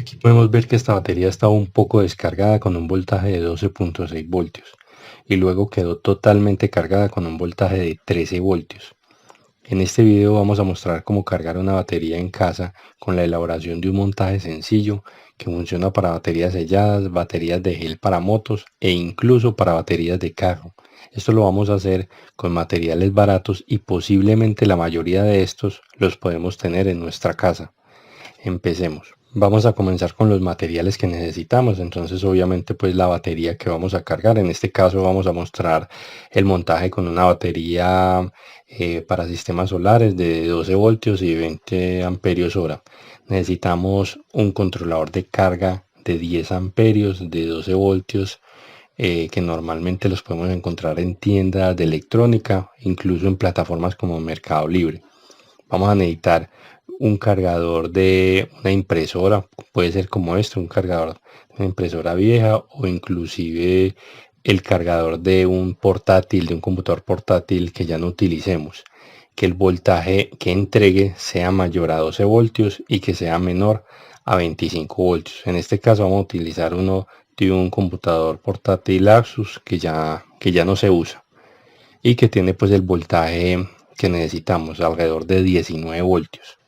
Aquí podemos ver que esta batería estaba un poco descargada con un voltaje de 12.6 voltios y luego quedó totalmente cargada con un voltaje de 13 voltios. En este video vamos a mostrar cómo cargar una batería en casa con la elaboración de un montaje sencillo que funciona para baterías selladas, baterías de gel para motos e incluso para baterías de carro. Esto lo vamos a hacer con materiales baratos y posiblemente la mayoría de estos los podemos tener en nuestra casa. Empecemos. Vamos a comenzar con los materiales que necesitamos. Entonces obviamente pues la batería que vamos a cargar. En este caso vamos a mostrar el montaje con una batería para sistemas solares de 12 voltios y 20 amperios hora. Necesitamos un controlador de carga de 10 amperios de 12 voltios que normalmente los podemos encontrar en tiendas de electrónica, incluso en plataformas como Mercado Libre. Vamos a necesitar un cargador de una impresora, puede ser como este, un cargador de una impresora vieja o inclusive el cargador de un portátil, de un computador portátil que ya no utilicemos. Que el voltaje que entregue sea mayor a 12 voltios y que sea menor a 25 voltios. En este caso vamos a utilizar uno de un computador portátil Asus que ya no se usa y que tiene pues el voltaje que necesitamos, alrededor de 19 voltios.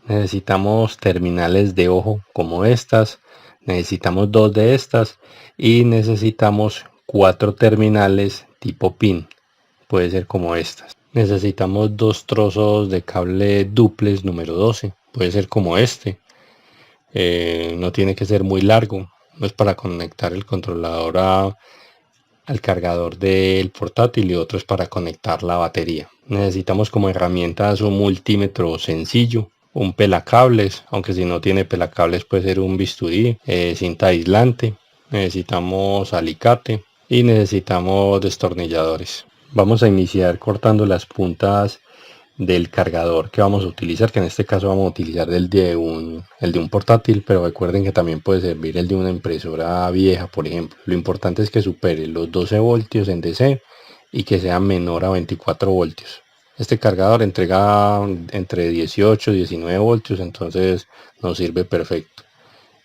Necesitamos terminales de ojo como estas, necesitamos dos de estas y necesitamos 4 terminales tipo pin, puede ser como estas. Necesitamos 2 trozos de cable duplex número 12, puede ser como este. No tiene que ser muy largo, no es para conectar el controlador al cargador del portátil y otro es para conectar la batería. Necesitamos como herramientas un multímetro sencillo, un pelacables, aunque si no tiene pelacables puede ser un bisturí, cinta aislante, necesitamos alicate y necesitamos destornilladores. Vamos a iniciar cortando las puntas del cargador que vamos a utilizar, que en este caso vamos a utilizar el de un portátil, pero recuerden que también puede servir el de una impresora vieja, por ejemplo. Lo importante es que supere los 12 voltios en DC y que sea menor a 24 voltios. Este cargador entrega entre 18 y 19 voltios, entonces nos sirve perfecto.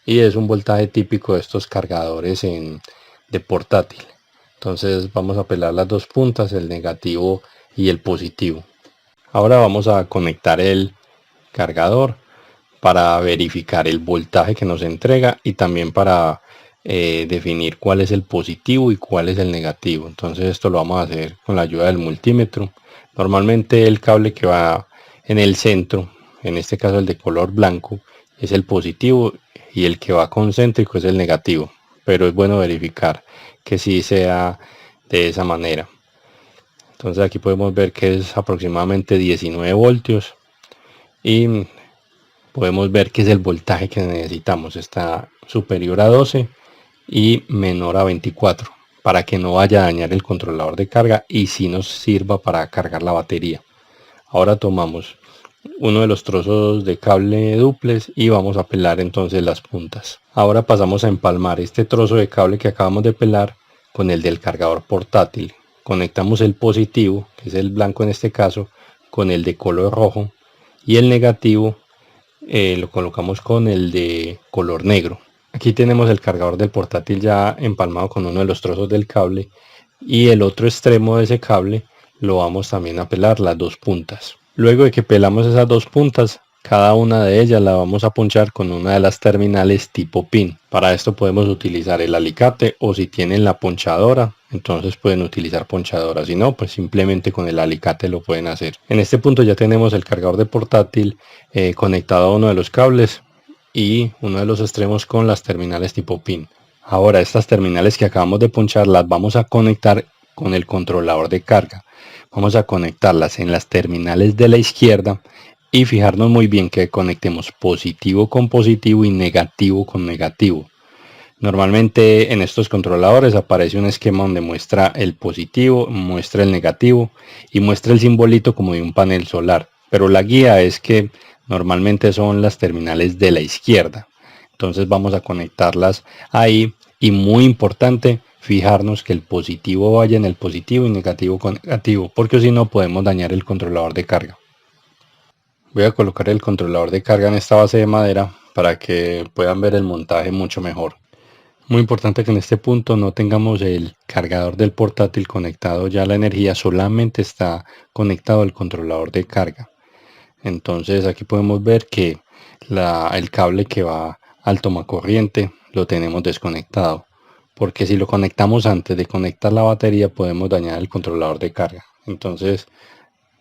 Y es un voltaje típico de estos cargadores de portátil. Entonces vamos a pelar las dos puntas, el negativo y el positivo. Ahora vamos a conectar el cargador para verificar el voltaje que nos entrega y también para definir cuál es el positivo y cuál es el negativo. Entonces esto lo vamos a hacer con la ayuda del multímetro. Normalmente el cable que va en el centro, en este caso el de color blanco, es el positivo y el que va concéntrico es el negativo. Pero es bueno verificar que sí sea de esa manera. Entonces aquí podemos ver que es aproximadamente 19 voltios y podemos ver que es el voltaje que necesitamos. Está superior a 12 y menor a 24 para que no vaya a dañar el controlador de carga y sí nos sirva para cargar la batería. Ahora tomamos uno de los trozos de cable duplex y vamos a pelar entonces las puntas. Ahora pasamos a empalmar este trozo de cable que acabamos de pelar con el del cargador portátil. Conectamos el positivo, que es el blanco en este caso, con el de color rojo y el negativo lo colocamos con el de color negro. Aquí tenemos el cargador del portátil ya empalmado con uno de los trozos del cable y el otro extremo de ese cable lo vamos también a pelar las dos puntas. Luego de que pelamos esas dos puntas, cada una de ellas la vamos a punchar con una de las terminales tipo pin. Para esto podemos utilizar el alicate o si tienen la ponchadora, entonces pueden utilizar ponchadora. Si no, pues simplemente con el alicate lo pueden hacer. En este punto ya tenemos el cargador de portátil conectado a uno de los cables y uno de los extremos con las terminales tipo pin. Ahora estas terminales que acabamos de punchar las vamos a conectar con el controlador de carga. Vamos a conectarlas en las terminales de la izquierda y fijarnos muy bien que conectemos positivo con positivo y negativo con negativo. Normalmente en estos controladores aparece un esquema donde muestra el positivo, muestra el negativo y muestra el simbolito como de un panel solar. Pero la guía es que normalmente son las terminales de la izquierda. Entonces vamos a conectarlas ahí y muy importante fijarnos que el positivo vaya en el positivo y negativo con negativo, porque si no podemos dañar el controlador de carga. Voy a colocar el controlador de carga en esta base de madera para que puedan ver el montaje mucho mejor. Muy importante que en este punto no tengamos el cargador del portátil conectado ya a la energía, solamente está conectado al controlador de carga. Entonces aquí podemos ver que el cable que va al tomacorriente lo tenemos desconectado, porque si lo conectamos antes de conectar la batería podemos dañar el controlador de carga. Entonces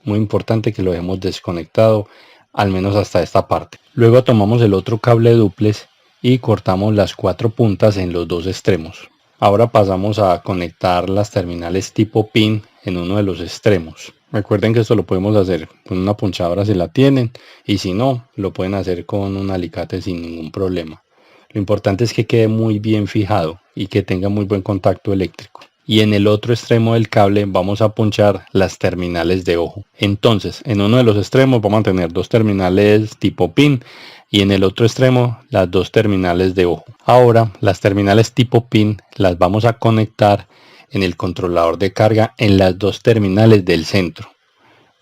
muy importante que lo dejemos desconectado al menos hasta esta parte. Luego tomamos el otro cable dúplex y cortamos las 4 puntas en los dos extremos. Ahora pasamos a conectar las terminales tipo pin en uno de los extremos. Recuerden que esto lo podemos hacer con una punchadora si la tienen, y si no, lo pueden hacer con un alicate sin ningún problema. Lo importante es que quede muy bien fijado y que tenga muy buen contacto eléctrico. Y en el otro extremo del cable vamos a punchar las terminales de ojo. Entonces, en uno de los extremos vamos a tener 2 terminales tipo pin y en el otro extremo las 2 terminales de ojo. Ahora, las terminales tipo pin las vamos a conectar en el controlador de carga en las 2 terminales del centro.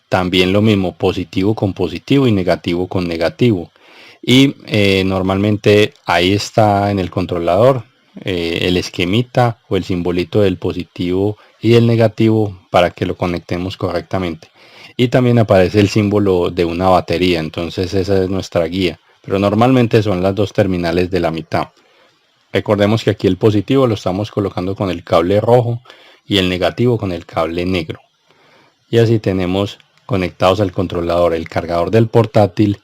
También lo mismo, positivo con positivo y negativo con negativo. Y normalmente ahí está en el controlador el esquemita o el simbolito del positivo y del negativo para que lo conectemos correctamente. Y también aparece el símbolo de una batería, entonces esa es nuestra guía. Pero normalmente son las 2 terminales de la mitad. Recordemos que aquí el positivo lo estamos colocando con el cable rojo y el negativo con el cable negro. Y así tenemos conectados al controlador el cargador del portátil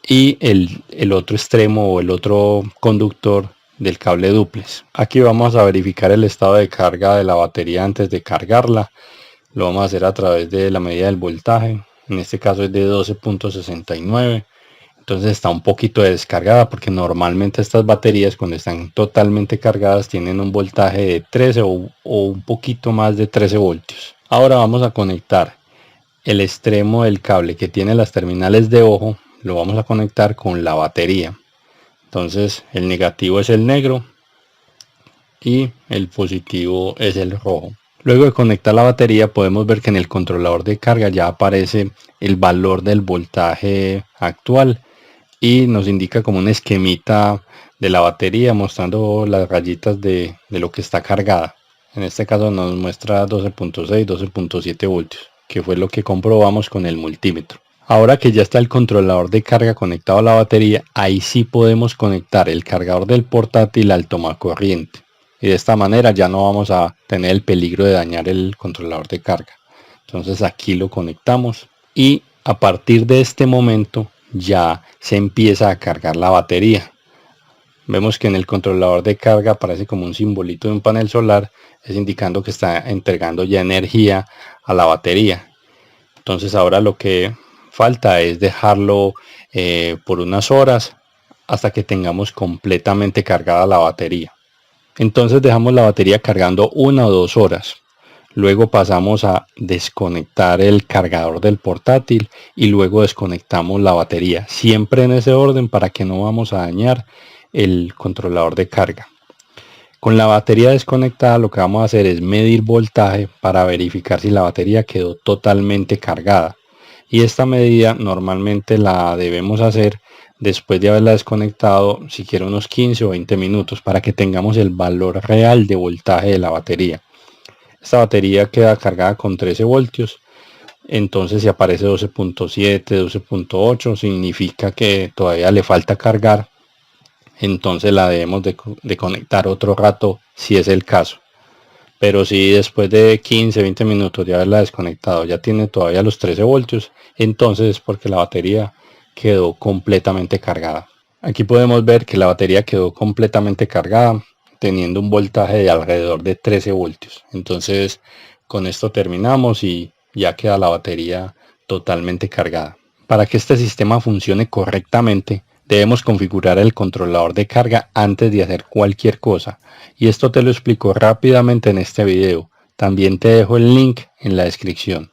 y el otro extremo o el otro conductor del cable dúplex. Aquí vamos a verificar el estado de carga de la batería antes de cargarla. Lo vamos a hacer a través de la medida del voltaje. En este caso es de 12.69. Entonces está un poquito descargada porque normalmente estas baterías cuando están totalmente cargadas tienen un voltaje de 13 o un poquito más de 13 voltios. Ahora vamos a conectar el extremo del cable que tiene las terminales de ojo, lo vamos a conectar con la batería. Entonces el negativo es el negro y el positivo es el rojo. Luego de conectar la batería podemos ver que en el controlador de carga ya aparece el valor del voltaje actual y nos indica como un esquemita de la batería mostrando las rayitas de lo que está cargada. En este caso nos muestra 12.6, 12.7 voltios, que fue lo que comprobamos con el multímetro. Ahora que ya está el controlador de carga conectado a la batería, ahí sí podemos conectar el cargador del portátil al tomacorriente. Y de esta manera ya no vamos a tener el peligro de dañar el controlador de carga. Entonces aquí lo conectamos y a partir de este momento ya se empieza a cargar la batería. Vemos que en el controlador de carga aparece como un simbolito de un panel solar, es indicando que está entregando ya energía a la batería. Entonces ahora lo que falta es dejarlo por unas horas hasta que tengamos completamente cargada la batería. Entonces dejamos la batería cargando 1 o 2 horas. Luego pasamos a desconectar el cargador del portátil y luego desconectamos la batería. Siempre en ese orden para que no vamos a dañar el controlador de carga. Con la batería desconectada lo que vamos a hacer es medir voltaje para verificar si la batería quedó totalmente cargada. Y esta medida normalmente la debemos hacer después de haberla desconectado, siquiera unos 15 o 20 minutos para que tengamos el valor real de voltaje de la batería. Esta batería queda cargada con 13 voltios, entonces si aparece 12.7, 12.8 significa que todavía le falta cargar, entonces la debemos de conectar otro rato si es el caso. Pero si después de 15, 20 minutos de haberla desconectado ya tiene todavía los 13 voltios, entonces es porque la batería quedó completamente cargada. Aquí podemos ver que la batería quedó completamente cargada, teniendo un voltaje de alrededor de 13 voltios. Entonces con esto terminamos y ya queda la batería totalmente cargada. Para que este sistema funcione correctamente, debemos configurar el controlador de carga antes de hacer cualquier cosa. Y esto te lo explico rápidamente en este video. También te dejo el link en la descripción.